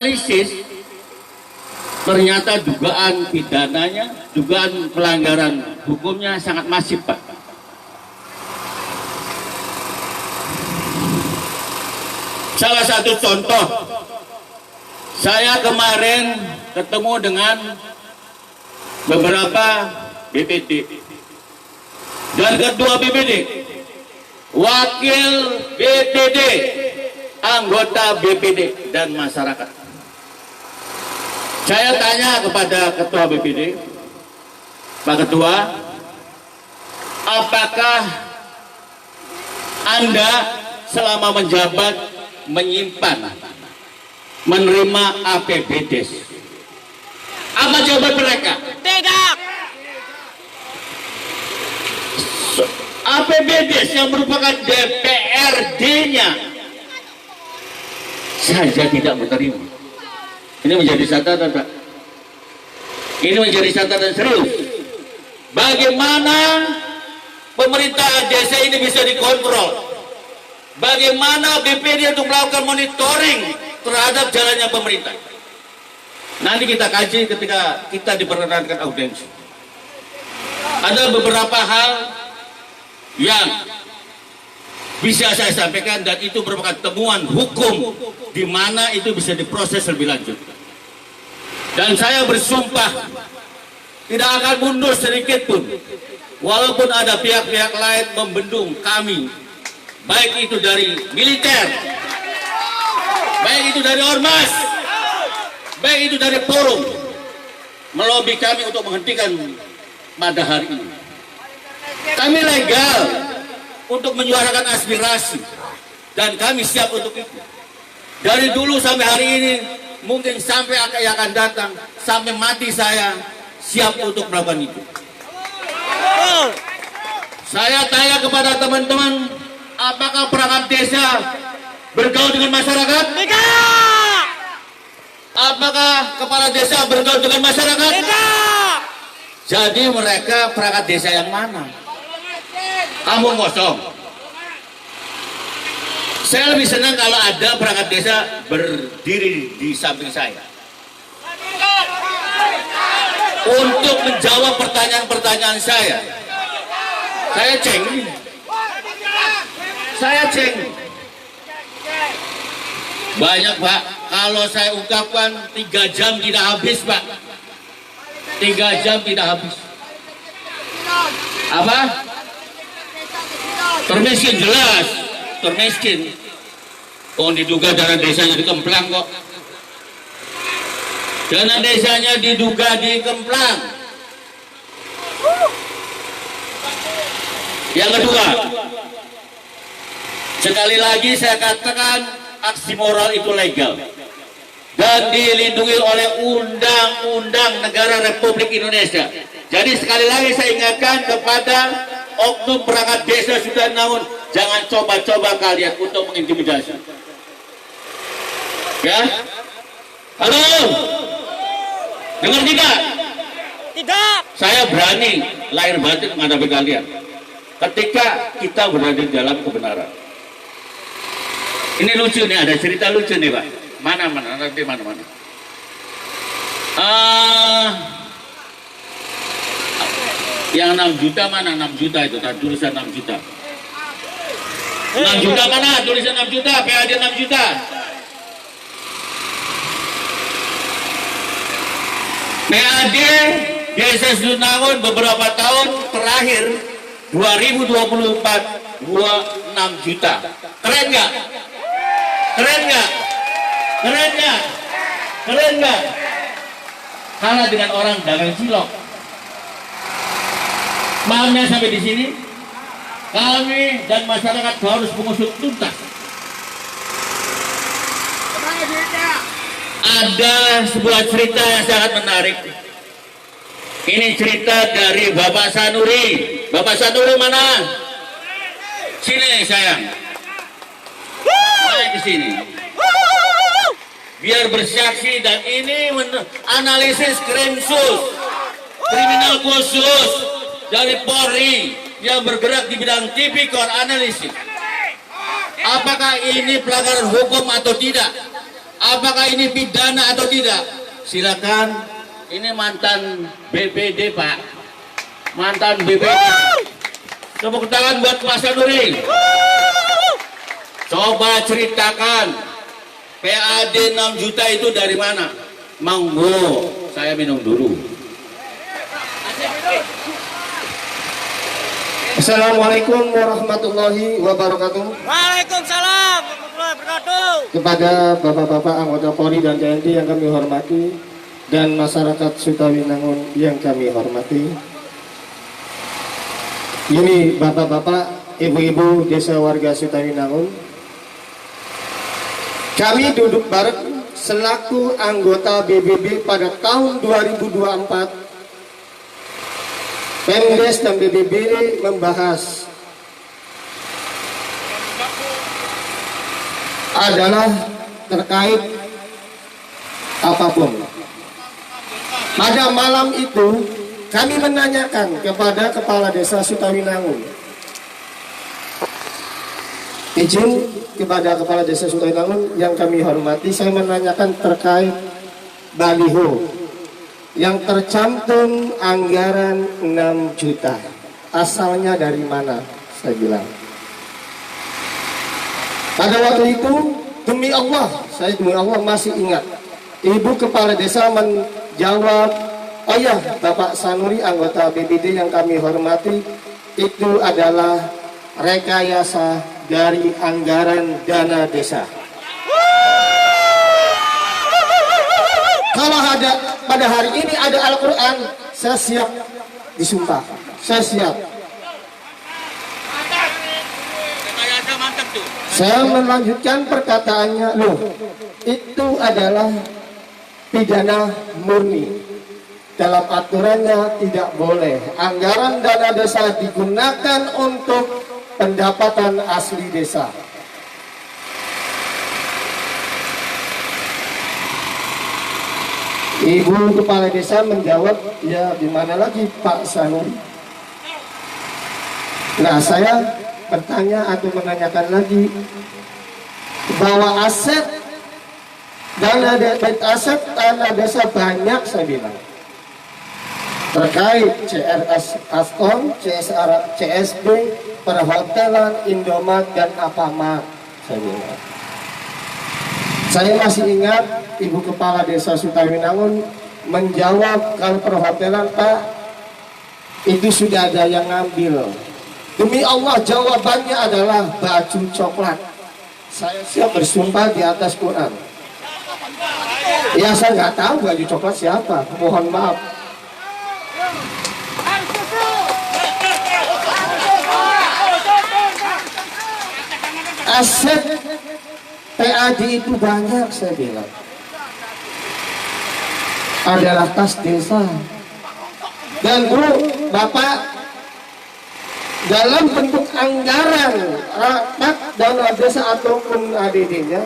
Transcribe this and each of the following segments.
analisis, ternyata dugaan pidananya, dugaan pelanggaran hukumnya sangat masif, Pak. Salah satu contoh, saya kemarin ketemu dengan beberapa BPD dan ketua BPD, wakil BPD, anggota BPD dan masyarakat. Saya tanya kepada ketua BPD, Pak Ketua, apakah Anda selama menjabat menyimpan, menerima APBD? Apa jawaban mereka? Tidak. APBD yang merupakan DPRD-nya saja tidak menerima. Ini menjadi catatan, Pak. Ini menjadi catatan serius. Bagaimana pemerintah desa ini bisa dikontrol? Bagaimana BPD untuk melakukan monitoring terhadap jalannya pemerintah? Nanti kita kaji ketika kita diperkenankan audiensi. Ada beberapa hal yang bisa saya sampaikan dan itu merupakan temuan hukum di mana itu bisa diproses lebih lanjut. Dan saya bersumpah tidak akan mundur sedikit pun, walaupun ada pihak-pihak lain membendung kami, baik itu dari militer, baik itu dari ormas, baik itu dari forum, melobi kami untuk menghentikan pada hari ini. Kami legal untuk menyuarakan aspirasi dan kami siap untuk itu. Dari dulu sampai hari ini, mungkin sampai yang akan datang, sampai mati saya siap untuk melakukan itu. Saya tanya kepada teman-teman, apakah perangkat desa bergaul dengan masyarakat? Tidak. Apakah kepala desa bergaul dengan masyarakat? Tidak. Jadi mereka perangkat desa yang mana? Kampung kosong. Saya lebih senang kalau ada perangkat desa berdiri di samping saya untuk menjawab pertanyaan-pertanyaan saya. Saya ceng. Banyak, Pak. Kalau saya ungkapkan 3 jam tidak habis, Pak. 3 jam tidak habis. Apa? Termiskin, jelas termiskin. Oh, diduga dana desanya dikemplang kok. Dana desanya diduga dikemplang. Yang kedua, sekali lagi saya katakan aksi moral itu legal dan dilindungi oleh Undang-Undang Negara Republik Indonesia. Jadi sekali lagi saya ingatkan kepada oknum perangkat desa sudah namun jangan coba-coba kalian untuk mengintimidasi. Ya? Halo? Dengar tidak? Tidak. Saya berani lahir batin menghadapi kalian ketika kita berada di dalam kebenaran. Ini lucu nih, ada cerita lucu nih, Pak. Mana nanti mana. Yang 6 juta mana? 6 juta itu, tulisan 6 juta. 6 juta mana? Tulisan 6 juta, PAD 6 juta. PAD Desa Sudunangun beberapa tahun terakhir 2024 26 juta. Keren nggak? Keren nggak? Keren nggak? Keren nggak? Kalah dengan orang dagang cilok. Mahamnya sampai di sini, kami dan masyarakat harus mengusut tuntas. Ada sebuah cerita yang sangat menarik. Ini cerita dari Bapak Sanuri. Bapak Sanuri mana? Sini sayang. Naik ke sini. Biar bersaksi dan ini analisis kriminal khusus dari Polri yang bergerak di bidang tipikor analisis. Apakah ini pelanggaran hukum atau tidak? Apakah ini pidana atau tidak? Silakan. Ini mantan BPD, Pak. Mantan BPD. Tepuk tangan buat Mas Sanuri. Coba ceritakan, PAD 6 juta itu dari mana? Monggo, saya minum dulu. Assalamualaikum warahmatullahi wabarakatuh. Waalaikumsalam warahmatullahi wabarakatuh. Kepada bapak-bapak anggota Polri dan TNI yang kami hormati, dan masyarakat Sutawinangun yang kami hormati. Ini bapak-bapak, ibu-ibu desa warga Sutawinangun. Kami duduk bareng selaku anggota BBB pada tahun 2024. Pemdes dan BBB membahas adalah terkait apapun. Pada malam itu kami menanyakan kepada Kepala Desa Sutawinangun. Izin kepada Kepala Desa Sutawinangun yang kami hormati, saya menanyakan terkait baliho yang tercantum anggaran 6 juta. Asalnya dari mana? Saya bilang. Pada waktu itu, demi Allah, saya demi Allah masih ingat. Ibu Kepala Desa menjawab, oh ya Bapak Sanuri anggota BPD yang kami hormati, itu adalah rekayasa dari anggaran dana desa. Kalau ada pada hari ini ada Al-Quran, saya siap disumpah, saya siap. Saya melanjutkan perkataannya, loh itu adalah pidana murni. Dalam aturannya tidak boleh anggaran dana desa digunakan untuk pendapatan asli desa. Ibu Kepala Desa menjawab, ya gimana lagi Pak Sanuri. Nah saya bertanya atau menanyakan lagi bahwa aset dana desa banyak, saya bilang, terkait CRS Aston, CSB, perhotelan, Indomaret dan Alfamart, saya bilang. Saya masih ingat Ibu Kepala Desa Sutawinangun menjawab, kalau perhotelan Pak itu sudah ada yang ngambil. Demi Allah jawabannya adalah baju coklat. Saya siap bersumpah di atas Quran. Ya saya nggak tahu baju coklat siapa, mohon maaf. Aset PAD itu banyak, saya bilang. Adalah kas desa. Dan Bu, Bapak, dalam bentuk anggaran rapat dana desa ataupun ADD-nya,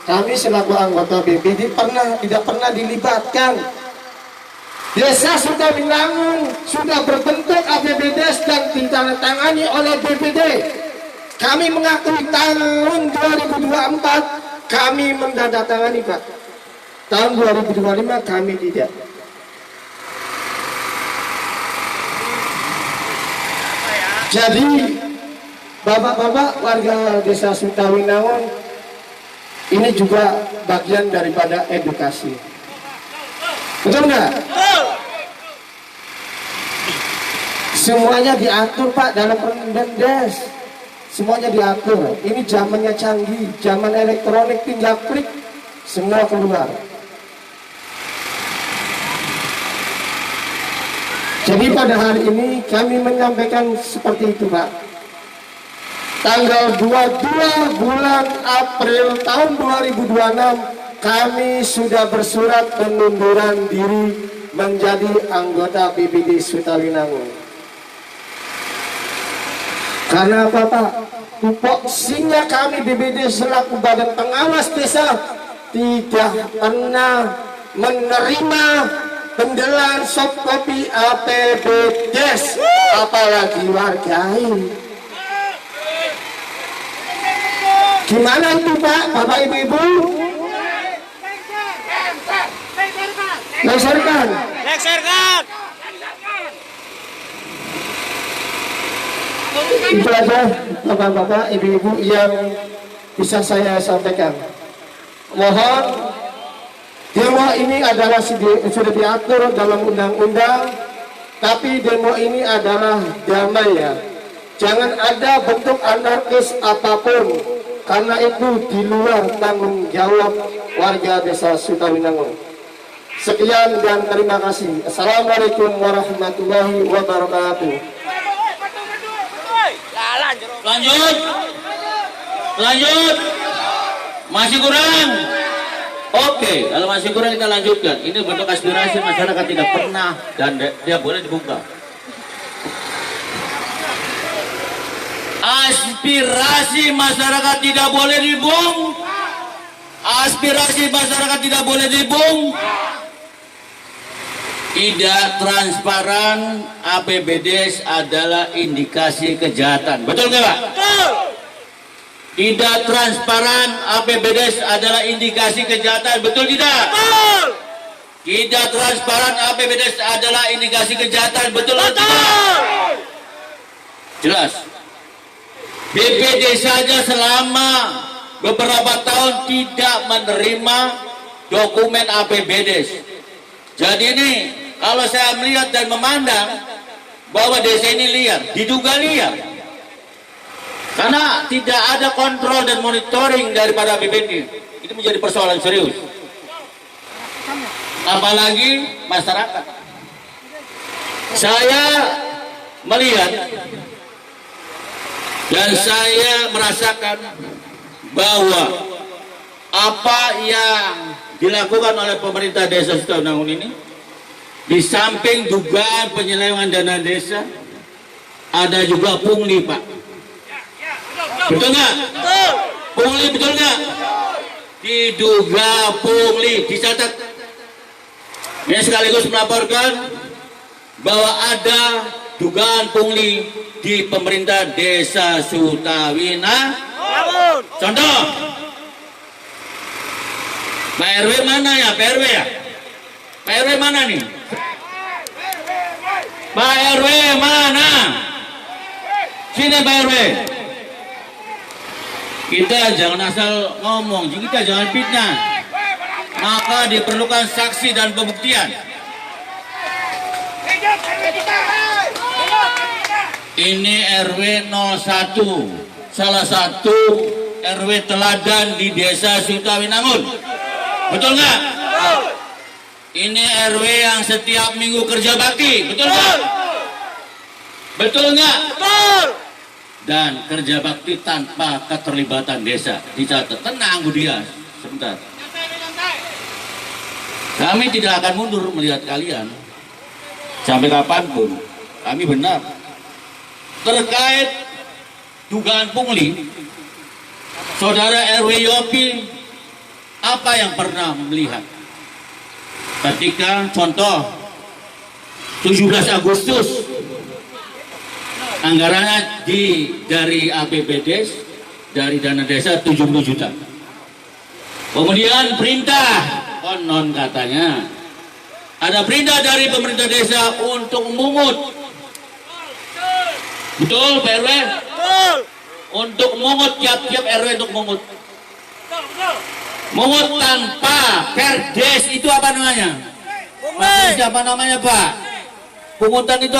kami selaku anggota BPD tidak pernah dilibatkan. Desa Sutawinangun sudah berbentuk APBDes dan ditandatangani oleh BPD. Kami mengakui tahun 2024 kami menandatangani, Pak. Tahun 2025 kami tidak. Jadi bapak-bapak warga desa Sutawinangun, ini juga bagian daripada edukasi. Betul nggak? Semuanya diatur Pak dalam Permendes. Semuanya diatur. Ini zamannya canggih, zaman elektronik, tinggal klik semua keluar. Jadi pada hari ini kami menyampaikan seperti itu, Pak. Tanggal 22 bulan April tahun 2026 kami sudah bersurat pengunduran diri menjadi anggota BPD Sutawinangun. Karena apa, Pak? Tupoksinya kami BPD selaku badan pengawas desa tidak pernah menerima pendelan soft copy APBDes, apalagi wargai. Gimana itu Pak, Bapak Ibu-Ibu? Lengsarkan. Lengserkan. Itu aja bapak-bapak, ibu-ibu yang bisa saya sampaikan. Mohon demo ini adalah sudah diatur dalam undang-undang, tapi demo ini adalah damai ya. Jangan ada bentuk anarkis apapun, karena itu di luar tanggung jawab warga desa Sutawinangun. Sekian dan terima kasih. Assalamualaikum warahmatullahi wabarakatuh. Lanjut. Lanjut. Masih kurang? Oke, kalau masih kurang kita lanjutkan. Ini bentuk aspirasi masyarakat tidak pernah dan dia boleh dibuka. Aspirasi masyarakat tidak boleh dibung. Aspirasi masyarakat tidak boleh dibung. Tidak transparan APBDes adalah indikasi kejahatan. Betul nggak Pak? Betul. Tidak transparan APBDes adalah indikasi kejahatan. Betul tidak? Betul. Tidak transparan APBDes adalah indikasi kejahatan. Betul atau tidak? Betul. Jelas. BPD saja selama beberapa tahun tidak menerima dokumen APBDes. Jadi ini kalau saya melihat dan memandang bahwa desa ini liar, diduga liar. Karena tidak ada kontrol dan monitoring daripada APBD. Ini menjadi persoalan serius. Apalagi masyarakat. Saya melihat dan saya merasakan bahwa apa yang dilakukan oleh pemerintah desa Sutawinangun ini, di samping dugaan penyelewengan dana desa, ada juga pungli Pak. Betul nggak? Betul. Pungli betul nggak? Diduga pungli, dicatat. Ini sekaligus melaporkan bahwa ada dugaan pungli di pemerintah desa Sutawinangun. Contoh, Pak RW mana ya? Pak RW ya? Pak RW mana nih? Pak RW mana? Sini Pak RW. Kita jangan asal ngomong, kita jangan fitnah. Maka diperlukan saksi dan pembuktian. Ini RW 01, salah satu RW teladan di desa Sutawinangun. Betul nggak? Ini RW yang setiap minggu kerja bakti. Betul nggak? Betul nggak? Betul. Dan kerja bakti tanpa keterlibatan desa. Dicatat. Tenang Bu Dias. Sebentar. Kami tidak akan mundur melihat kalian. Sampai kapanpun. Kami benar. Terkait dugaan pungli, Saudara RW Yopi, apa yang pernah melihat? Ketika contoh 17 Agustus anggarannya dari APBDes, dari dana desa 70 juta. Kemudian perintah, konon katanya ada perintah dari pemerintah desa untuk memungut. Betul Pak RW? Betul. Untuk memungut, tiap-tiap RW untuk memungut. Memungut tanpa perdes, itu apa namanya? Pungli. Apa namanya Pak? Pungutan itu